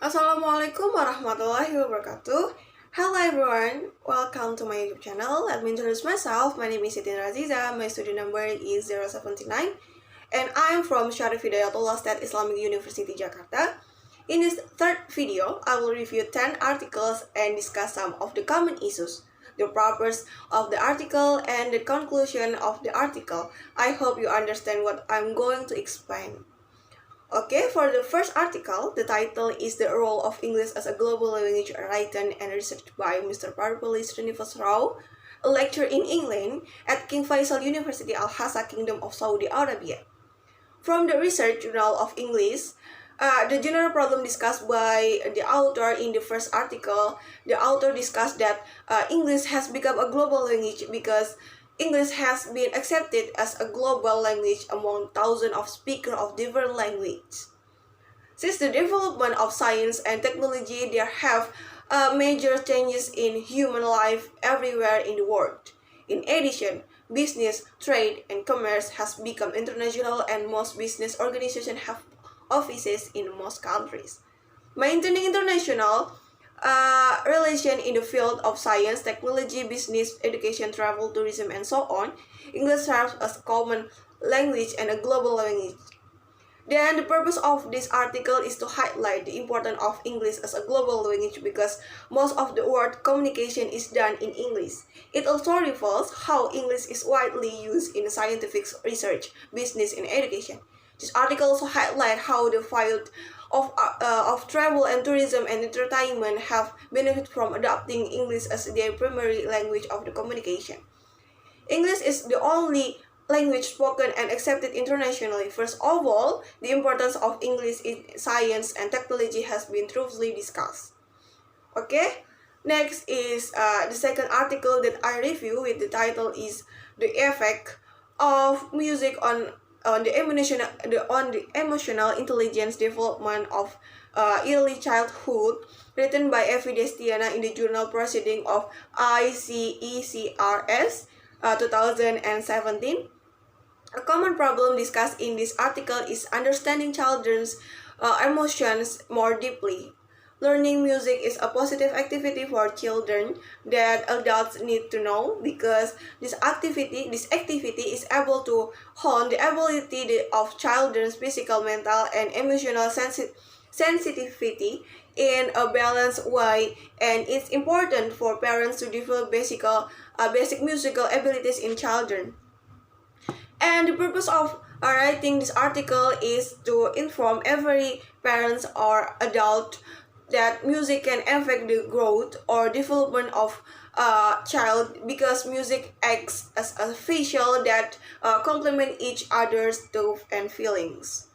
Assalamualaikum warahmatullahi wabarakatuh. Hello everyone, welcome to my YouTube channel. Let me introduce myself. My name is Siti Nur Azizah. My student number is 079 and I am from Syarif Hidayatullah State Islamic University Jakarta. In this third video, I will review 10 articles and discuss some of the common issues, the purpose of the article, and the conclusion of the article. I hope you understand what I'm going to explain. Okay, for the first article, the title is The Role of English as a Global Language, written and researched by Mr. Parpolis Srinivasrao, a lecturer in England at King Faisal University Al Hassa, Kingdom of Saudi Arabia. From the Research Journal of English, the general problem discussed by the author in the first article, the author discussed that English has become a global language because English has been accepted as a global language among thousands of speakers of different languages. Since the development of science and technology, there have major changes in human life everywhere in the world. In addition, business, trade, and commerce has become international, and most business organizations have offices in most countries. Maintaining international relation in the field of science, technology, business, education, travel, tourism, and so on, English serves as a common language and a global language. Then the purpose of this article is to highlight the importance of English as a global language because most of the world communication is done in English. It also reveals how English is widely used in scientific research, business, and education. This article also highlights how the field of travel and tourism and entertainment have benefited from adopting English as their primary language of the communication. English is the only language spoken and accepted internationally. First of all, the importance of English in science and technology has been thoroughly discussed. Okay, next is the second article that I review with the title is The Effect of Music on the emotional intelligence development of early childhood, written by Evi Destiana in the journal Proceeding of ICECRS 2017. A common problem discussed in this article is understanding children's emotions more deeply. Learning music is a positive activity for children that adults need to know because this activity is able to hone the ability of children's physical, mental, and emotional sensitivity in a balanced way, and it's important for parents to develop basic musical abilities in children. And the purpose of writing this article is to inform every parent or adult that music can affect the growth or development of a child because music acts as a visual that complement each other's thoughts and feelings.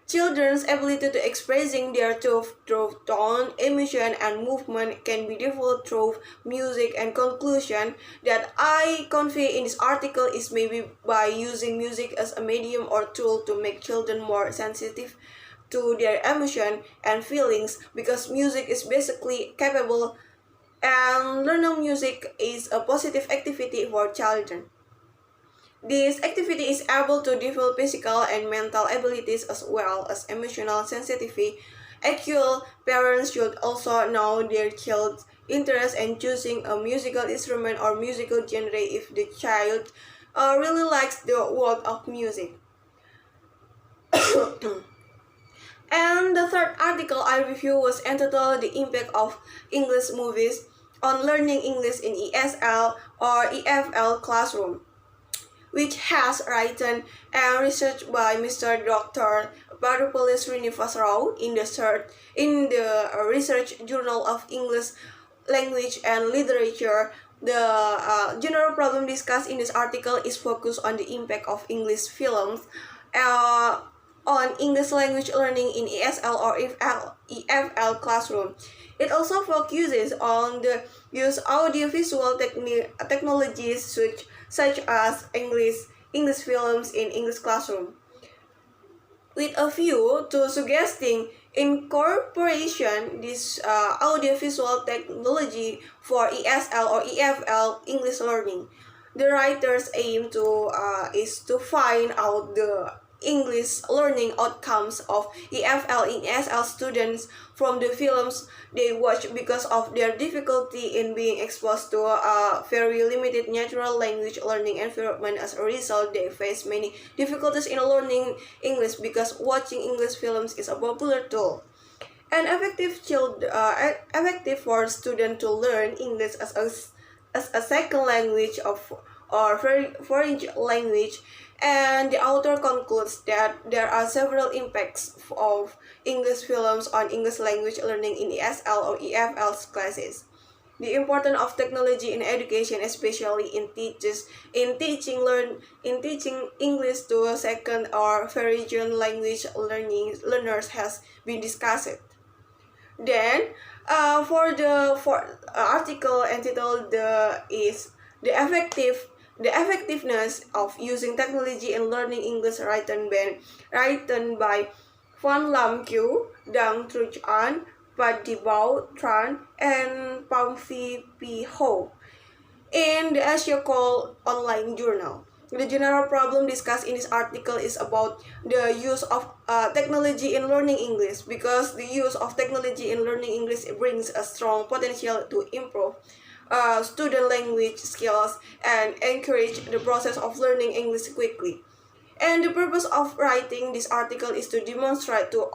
Children's ability to expressing their thoughts through tone, emotion, and movement can be developed through music, and conclusion that I convey in this article is maybe by using music as a medium or tool to make children more sensitive to their emotion and feelings because music is basically capable and learning music is a positive activity for children. This activity is able to develop physical and mental abilities as well as emotional sensitivity. Actual parents should also know their child's interest in choosing a musical instrument or musical genre if the child really likes the world of music. And the third article I review was entitled The Impact of English Movies on Learning English in ESL or EFL Classroom, which has written and researched by Mr. Dr. Parpolis Srinivasrao in the Research Journal of English Language and Literature. The general problem discussed in this article is focused on the impact of English films on English language learning in ESL or EFL classroom. It also focuses on the use audiovisual technologies such as English films in English classroom, with a view to suggesting incorporation this audiovisual technology for ESL or EFL English learning. The writers aim to is to find out the English learning outcomes of EFL and ESL students from the films they watch because of their difficulty in being exposed to a very limited natural language learning environment. As a result, they face many difficulties in learning English because watching English films is a popular tool. And effective for students to learn English as a second language or foreign language. And the author concludes that there are several impacts of English films on English language learning in ESL or EFL classes. The importance of technology in education, especially in teaching English to a second or foreign language learners, has been discussed. Then, for article entitled the effectiveness of using technology in learning English, written by Van Lam Q, Dang Truc An, Pat Dibao Tran, and Pamfi P Ho in the Asia Call online journal. The general problem discussed in this article is about the use of technology in learning English, because the use of technology in learning English brings a strong potential to improve student language skills and encourage the process of learning English quickly. And the purpose of writing this article is to demonstrate to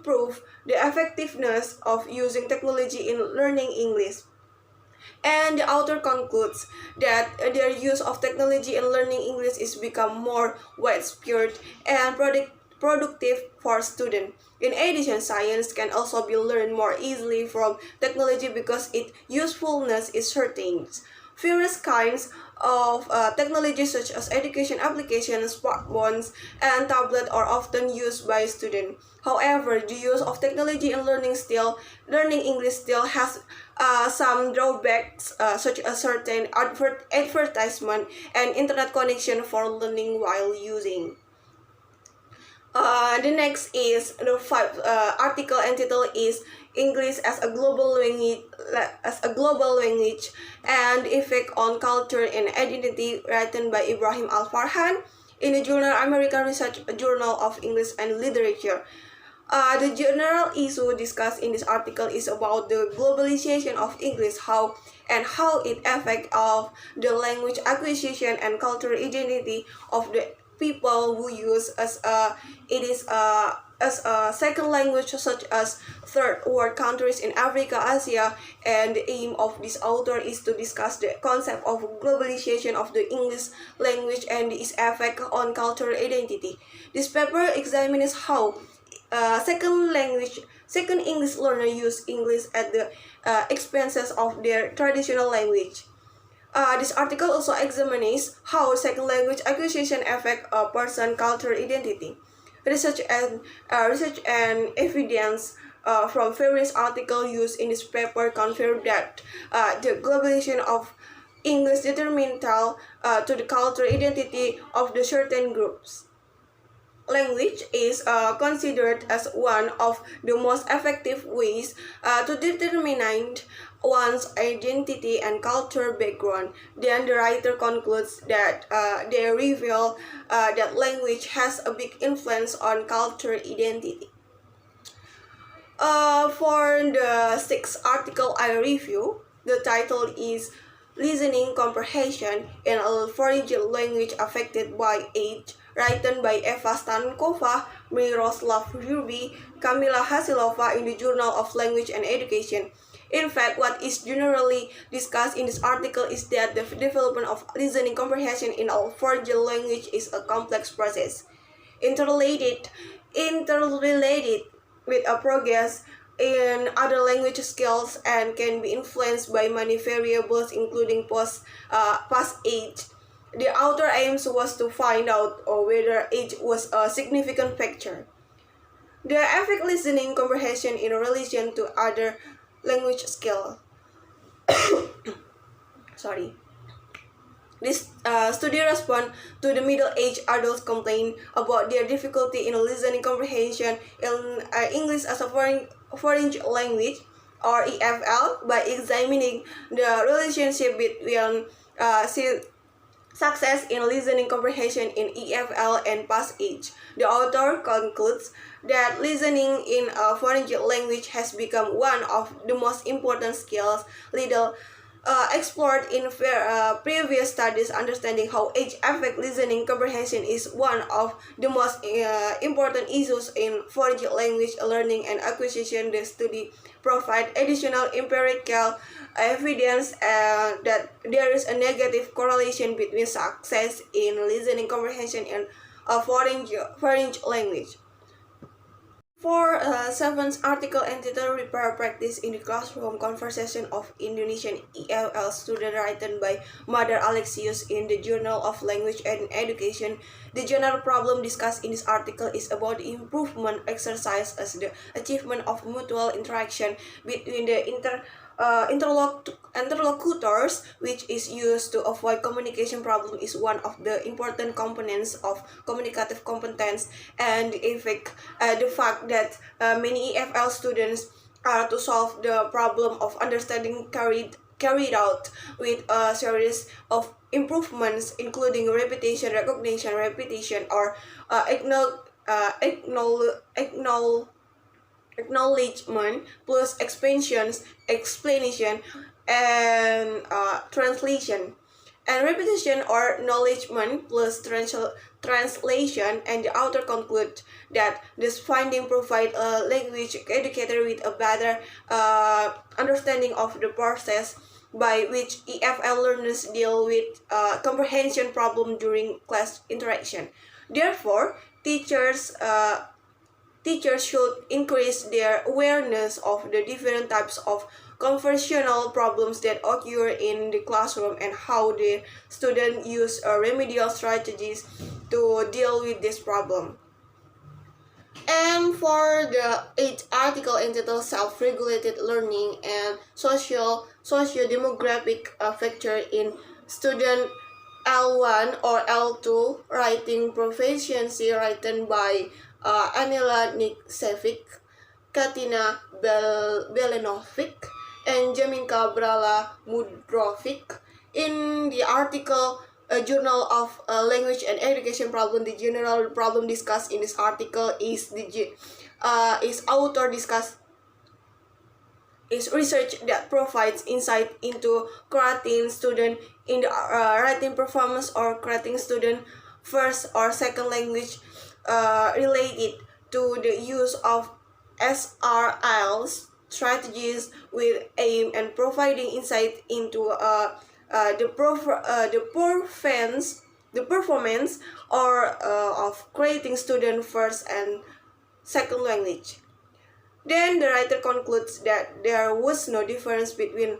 prove the effectiveness of using technology in learning English. And the author concludes that their use of technology in learning English is become more widespread and productive for students. In addition, science can also be learned more easily from technology because its usefulness is certain. Various kinds of technology such as education applications, smartphones, and tablets are often used by students. However, the use of technology in learning English still has some drawbacks, such as certain advertisement and internet connection for learning while using. The next is the article entitled is English as a global language and effect on culture and identity, written by Ibrahim Al Farhan in the journal American Research Journal of English and Literature. The general issue discussed in this article is about the globalization of English, how it affects of the language acquisition and cultural identity of the people who use as a second language, such as third world countries in Africa, Asia. And the aim of this author is to discuss the concept of globalization of the English language and its effect on cultural identity. This paper examines how second English learner use English at the expenses of their traditional language. This article also examines how second language acquisition affect a person's cultural identity. Research and evidence from various articles used in this paper confirm that the globalization of English detrimental to the cultural identity of the certain groups. Language is considered as one of the most effective ways to determine one's identity and cultural background. Then the writer concludes that they reveal that language has a big influence on cultural identity. For the sixth article I review, the title is Listening Comprehension in a Foreign Language Affected by Age, written by Eva Stankova, Miroslav Ruby, Kamila Hasilova in the Journal of Language and Education. In fact, what is generally discussed in this article is that the development of listening comprehension in a foreign language is a complex process, interrelated with a progress in other language skills, and can be influenced by many variables including past age, The author aims was to find out whether age was a significant factor. The affect listening comprehension in relation to other language skill. Sorry. This study respond to the middle-aged adults' complaint about their difficulty in listening comprehension in English as a foreign language, or EFL, by examining the relationship between success in listening comprehension in EFL and past age. The author concludes that listening in a foreign language has become one of the most important skills little explored in previous studies. Understanding how age affects listening comprehension is one of the most important issues in foreign language learning and acquisition. The study provide additional empirical evidence that there is a negative correlation between success in listening comprehension and a foreign language. For seventh article entitled Repair Practice in the Classroom Conversation of Indonesian ELL Student, written by Mother Alexius in the Journal of Language and Education. The general problem discussed in this article is about the improvement exercise as the achievement of mutual interaction between the interlocutors, which is used to avoid communication problem, is one of the important components of communicative competence, and the fact that many EFL students are to solve the problem of understanding carried out with a series of improvements, including repetition, recognition, repetition, or acknowledgement plus expansions, explanation, and translation, and repetition or acknowledgement plus translation. And the author concludes that this finding provide a language educator with a better understanding of the process by which EFL learners deal with comprehension problem during class interaction. Therefore, teachers should increase their awareness of the different types of conversational problems that occur in the classroom and how the students use remedial strategies to deal with this problem. And for the 8th article entitled Self-Regulated Learning and Socio-Demographic Factor in Student L1 or L2 Writing Proficiency, written by Anila Niksevic, Katina Belenovic, and Jaminka Brala Mudrovic. In the article Journal of Language and Education Problem, the general problem discussed in this article is research that provides insight into creating student in the writing performance or creating student first or second language related to the use of SRL strategies with aim and providing insight into the performance or of creating student first and second language. Then the writer concludes that there was no difference between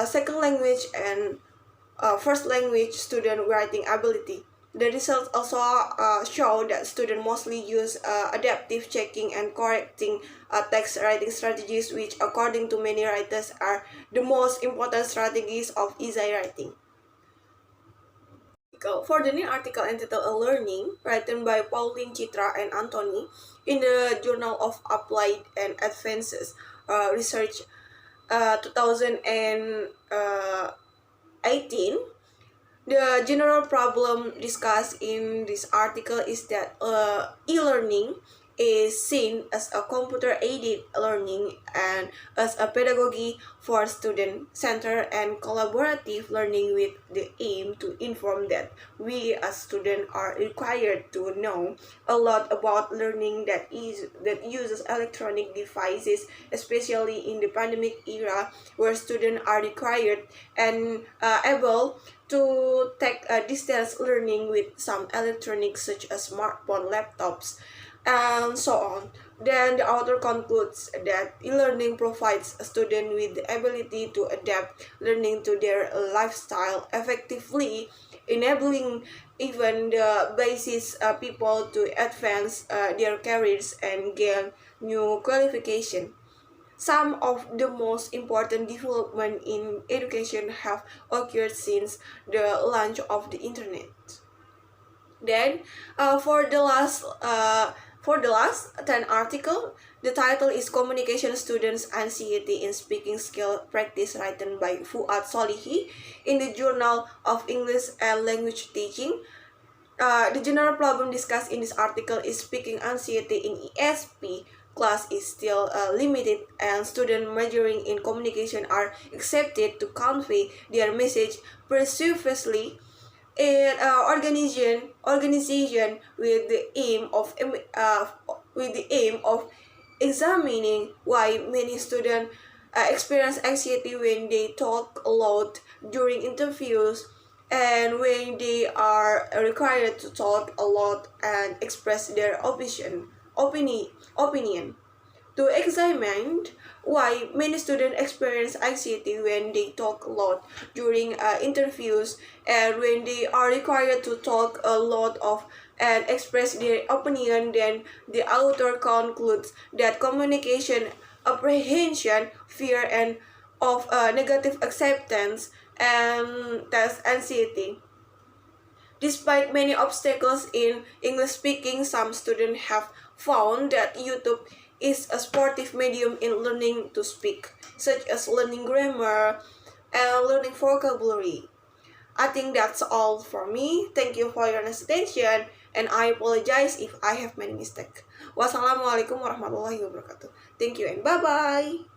second language and first language student writing ability. The results also show that students mostly use adaptive checking and correcting text writing strategies, which according to many writers are the most important strategies of essay writing. For the new article entitled A Learning, written by Pauline, Chitra, and Anthony in the Journal of Applied and Advances Research 2018, the general problem discussed in this article is that e-learning is seen as a computer-aided learning and as a pedagogy for student-centered and collaborative learning, with the aim to inform that we as students are required to know a lot about learning that uses electronic devices, especially in the pandemic era where students are required and able to take distance learning with some electronics such as smartphone, laptops, and so on. Then the author concludes that e-learning provides a student with the ability to adapt learning to their lifestyle effectively enabling even the basis people to advance their careers and gain new qualification. Some of the most important development in education have occurred since the launch of the internet. Then, for the last 10 article, the title is Communication Students Anxiety in Speaking Skill Practice, written by Fuad Solihi in the Journal of English and Language Teaching. The general problem discussed in this article is speaking anxiety in ESP class is still limited, and students majoring in communication are accepted to convey their message persuasively in organization with the aim of examining why many students experience anxiety when they talk a lot during interviews and when they are required to talk a lot and express their opinion to examine why many students experience anxiety when they talk a lot during interviews and when they are required to talk a lot of and express their opinion. Then the author concludes that communication apprehension, fear, and of negative acceptance and test anxiety. Despite many obstacles in English speaking, some students have found that YouTube is a supportive medium in learning to speak, such as learning grammar and learning vocabulary. I think that's all for me. Thank you for your attention, and I apologize if I have made mistake. Wassalamualaikum warahmatullahi wabarakatuh. Thank you and bye bye.